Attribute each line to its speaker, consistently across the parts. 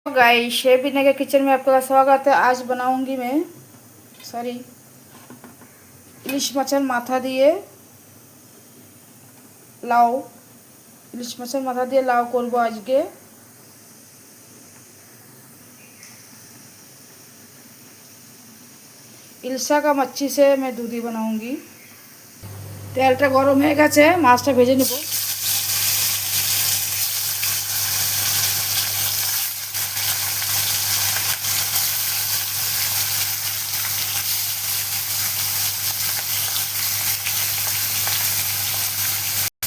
Speaker 1: Guys, chef विनय के kitchen में आपका स्वागत है। आज बनाऊंगी मैं इलिश মাছের মাথা দিয়ে লাউ। ইলিশ মাছের মাথা দিয়ে লাউ করব আজকে। ইলশা का मच्छी से मैं दूधी बनाऊंगी। তেলটা গরম হয়ে গেছে, মাছটা ভেজে নেব।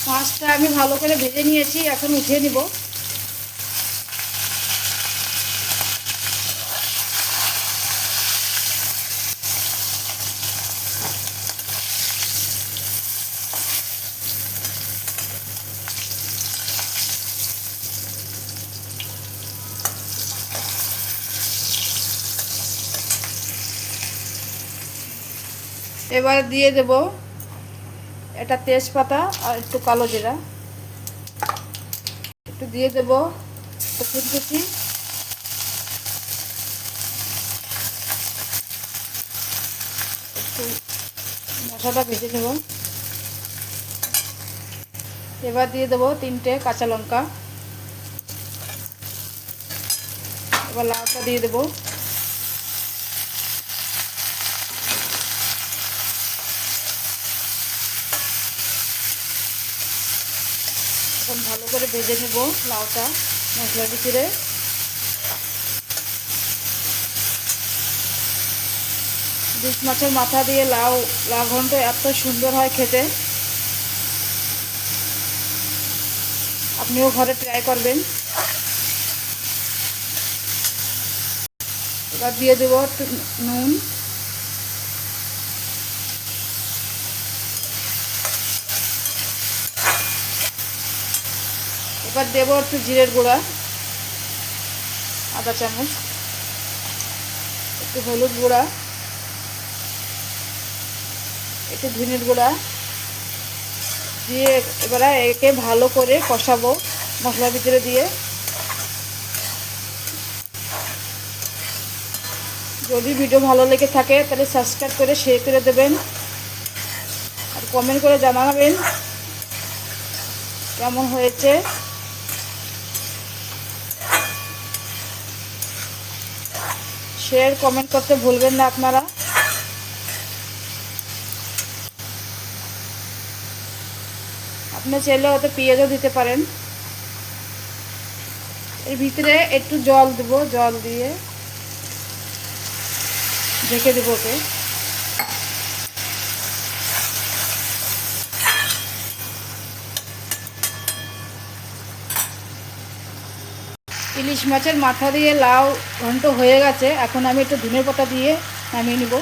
Speaker 1: মাছটা আমি ভালো করে ভেজে নিয়েছি, এখন উঠিয়ে নিব। এবার দিয়ে দেব এটা তেজপাতা আর একটু কালো জিরা, একটু দিয়ে দেব রসুন কুচি, একটু মশলাটা ভেজে নেব। এবার দিয়ে দেব 3টে কাঁচা লঙ্কা। এবার লাউটা দিয়ে দেব। এখন ভালো করে ভেজে নেব লাউটা মশলার ভিতরে। ইলিশ মাছের মাথা দিয়ে লাউ ঘন্ট এত সুন্দর হয় খেতে, আপনিও ঘরে ট্রাই করবেন। এবার দিয়ে দেব একটু নুন, এবার দেব একটু জিরের গুঁড়া আধা চামচ, একটু হলুদ গুঁড়া, একটু ধনের গুঁড়া দিয়ে এবারে একে ভালো করে কষাবো মশলার ভিতরে দিয়ে। যদি ভিডিও ভালো লেগে থাকে তাহলে সাবস্ক্রাইব করে শেয়ার করে দেবেন আর কমেন্ট করে জানাবেন কেমন হয়েছে। শেয়ার কমেন্ট করতে ভুলবেন না আপনারা। আপনি চাইলে ওতে পেঁয়াজও দিতে পারেন। এর ভিতরে একটু জল দেব, জল দিয়ে ঢেকে দেবো ওকে। ইলিশ মাছের মাথা দিয়ে লাউ ঘন্ট হয়ে গেছে, এখন আমি একটু ধনের পাতা দিয়ে নামিয়ে নেব।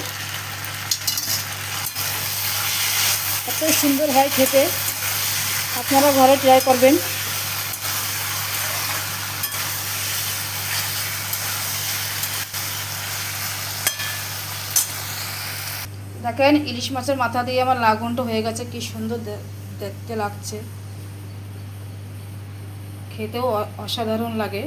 Speaker 1: এত সুন্দর হয় খেতে, আপনারা ঘরে ট্রাই করবেন। দেখেন ইলিশ মাছের মাথা দিয়ে আমার লাউ ঘন্ট হয়ে গেছে, কি সুন্দর দেখতে লাগছে, খেতেও অসাধারণ লাগে।